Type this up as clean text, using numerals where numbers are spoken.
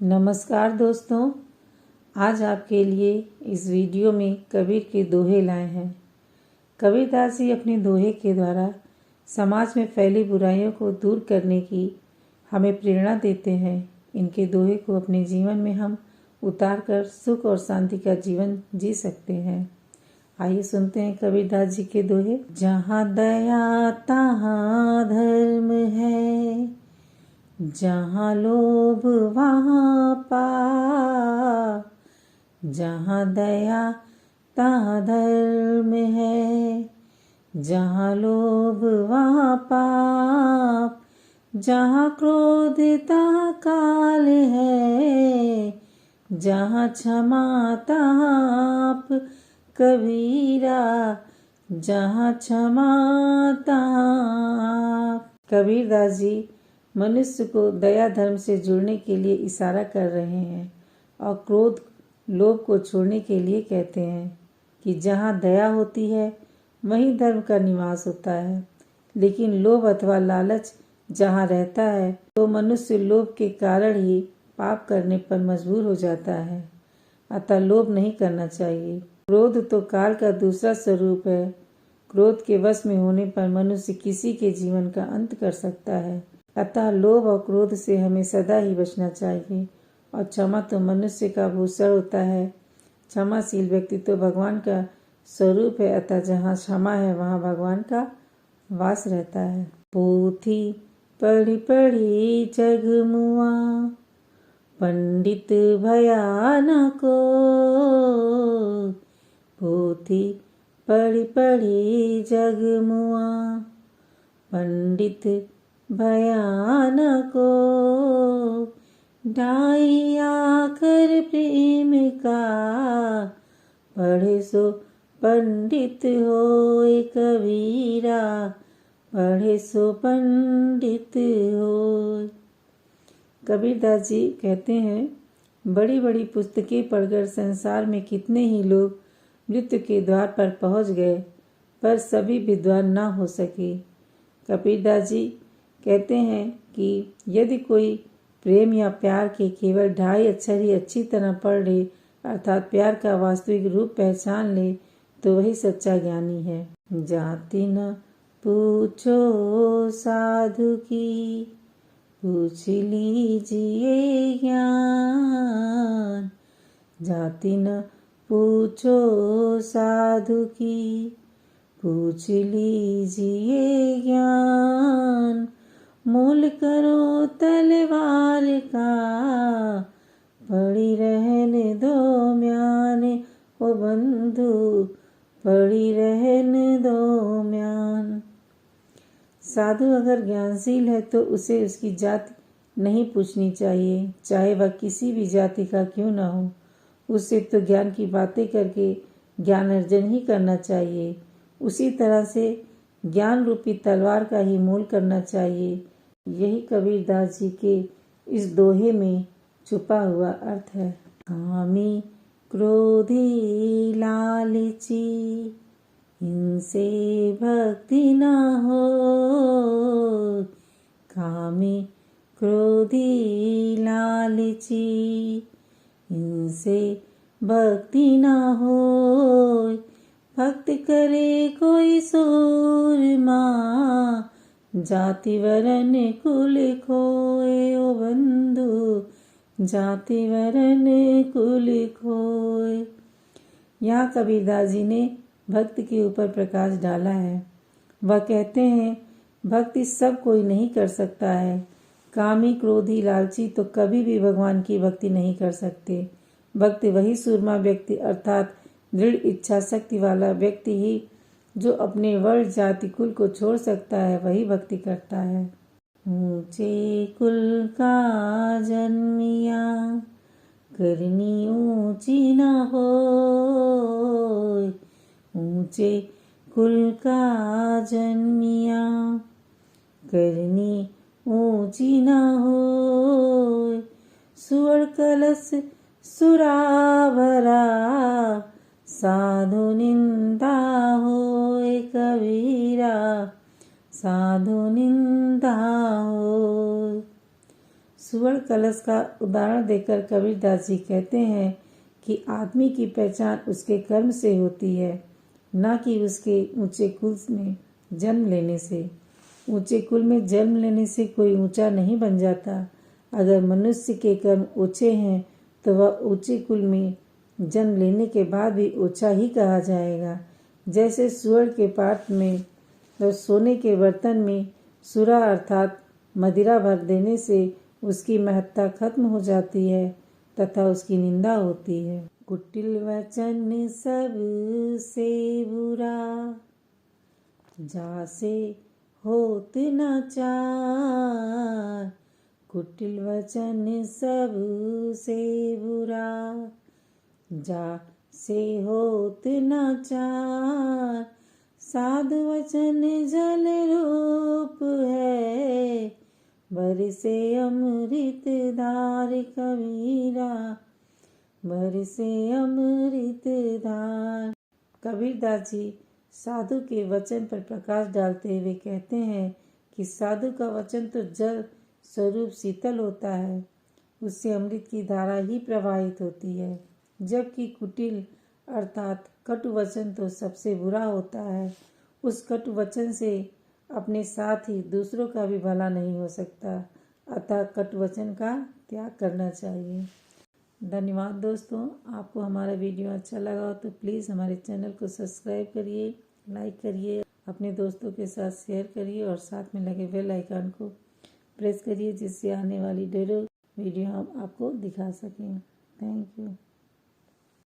नमस्कार दोस्तों, आज आपके लिए इस वीडियो में कबीर के दोहे लाए हैं। कबीरदास जी अपने दोहे के द्वारा समाज में फैली बुराइयों को दूर करने की हमें प्रेरणा देते हैं। इनके दोहे को अपने जीवन में हम उतार कर सुख और शांति का जीवन जी सकते हैं। आइए सुनते हैं कबीरदास जी के दोहे। जहाँ दया तहाँ धर्म है, जहाँ लोभ वहाँ पाप। जहाँ दया तहाँ धर्म है, जहाँ लोभ वहाँ पाप। जहाँ क्रोध तहाँ काल है, जहाँ क्षमा तहाँ आप। कबीरा जहाँ क्षमा तहाँ आप। कबीरदास जी मनुष्य को दया धर्म से जुड़ने के लिए इशारा कर रहे हैं और क्रोध लोभ को छोड़ने के लिए कहते हैं कि जहाँ दया होती है वहीं धर्म का निवास होता है, लेकिन लोभ अथवा लालच जहाँ रहता है तो मनुष्य लोभ के कारण ही पाप करने पर मजबूर हो जाता है। अतः लोभ नहीं करना चाहिए। क्रोध तो काल का दूसरा स्वरूप है। क्रोध के वश में होने पर मनुष्य किसी के जीवन का अंत कर सकता है। अतः लोभ और क्रोध से हमें सदा ही बचना चाहिए। और क्षमा तो मनुष्य का भूषण होता है। क्षमाशील व्यक्ति तो भगवान का स्वरूप है। अतः जहाँ क्षमा है वहाँ भगवान का वास रहता है। पोथी पढ़ी पढ़ी जग मुआ, पंडित भया न कोई। पोथी पढ़ी पढ़ी जग मुआ, पंडित भयान को। ढाई आखर प्रेम का, पढ़े सो पंडित होए। कबीरा पढ़े सो पंडित होए। कबीरदास जी कहते हैं, बड़ी बड़ी पुस्तकें पढ़कर संसार में कितने ही लोग मृत्यु के द्वार पर पहुंच गए, पर सभी विद्वान ना हो सके। कबीरदास जी कहते हैं कि यदि कोई प्रेम या प्यार के केवल 2.5 अक्षर ही अच्छी तरह पढ़ ले, अर्थात प्यार का वास्तविक रूप पहचान ले, तो वही सच्चा ज्ञानी है। जाति न पूछो साधु की, पूछ लीजिए ज्ञान। जाति न पूछो साधु की, पूछ लीजिए ज्ञान। मोल करो तलवार का, पड़ी रहने दो म्यान। ओ बंधु पड़ी रहने दो म्यान। साधु अगर ज्ञानशील है तो उसे उसकी जाति नहीं पूछनी चाहिए, चाहे वह किसी भी जाति का क्यों न हो। उससे तो ज्ञान की बातें करके ज्ञान अर्जन ही करना चाहिए। उसी तरह से ज्ञान रूपी तलवार का ही मोल करना चाहिए। यही कबीरदास जी के इस दोहे में छुपा हुआ अर्थ है। कामी क्रोधी लालची, इनसे भक्ति न हो। कामी क्रोधी लालची, इनसे भक्ति न हो। भक्त करे कोई सूरमा, जाति वरन कुल खोए। ओ बंधु जाति वरन कुल खोए। यहाँ कबीरदास जी ने भक्त के ऊपर प्रकाश डाला है। वह कहते हैं, भक्ति सब कोई नहीं कर सकता है। कामी क्रोधी लालची तो कभी भी भगवान की भक्ति नहीं कर सकते। भक्त वही सूरमा व्यक्ति अर्थात दृढ़ इच्छा शक्ति वाला व्यक्ति ही जो अपने वर्ण जाति कुल को छोड़ सकता है, वही भक्ति करता है। ऊंचे कुल का जन्मिया, करनी ऊंची न हो। ऊंचे कुल का जन्मिया, करनी ऊंची न हो। सुअर कलश सुरावरा, साधु निंदा होए। कबीरा साधु निंदा हो। सुवर्ण कलश का उदाहरण देकर कबीरदास जी कहते हैं कि आदमी की पहचान उसके कर्म से होती है, न कि उसके ऊंचे कुल में जन्म लेने से। ऊंचे कुल में जन्म लेने से कोई ऊंचा नहीं बन जाता। अगर मनुष्य के कर्म ऊंचे हैं तो वह ऊंचे कुल में जन्म लेने के बाद भी ऊंचा ही कहा जाएगा। जैसे सुवर्ण के पात्र में और सोने के बर्तन में सुरा अर्थात मदिरा भर देने से उसकी महत्ता खत्म हो जाती है तथा उसकी निंदा होती है। कुटिल वचन सब से बुरा, जासे होत न चार। कुटिल वचन सब से बुरा, जासे होत न चार। साधु वचन जल रूप है, बरसे अमृत धार कबीरा, बरसे अमृत धार। कबीरदास जी साधु के वचन पर प्रकाश डालते हुए कहते हैं कि साधु का वचन तो जल स्वरूप शीतल होता है, उससे अमृत की धारा ही प्रवाहित होती है, जबकि कुटिल अर्थात कटु वचन तो सबसे बुरा होता है। उस कटु वचन से अपने साथ ही दूसरों का भी भला नहीं हो सकता, अतः कटु वचन का त्याग करना चाहिए। धन्यवाद दोस्तों। आपको हमारा वीडियो अच्छा लगा हो तो प्लीज़ हमारे चैनल को सब्सक्राइब करिए, लाइक करिए, अपने दोस्तों के साथ शेयर करिए और साथ में लगे बेल आइकन को प्रेस करिए, जिससे आने वाली ढेरों वीडियो हम आपको दिखा सकें। Thank you.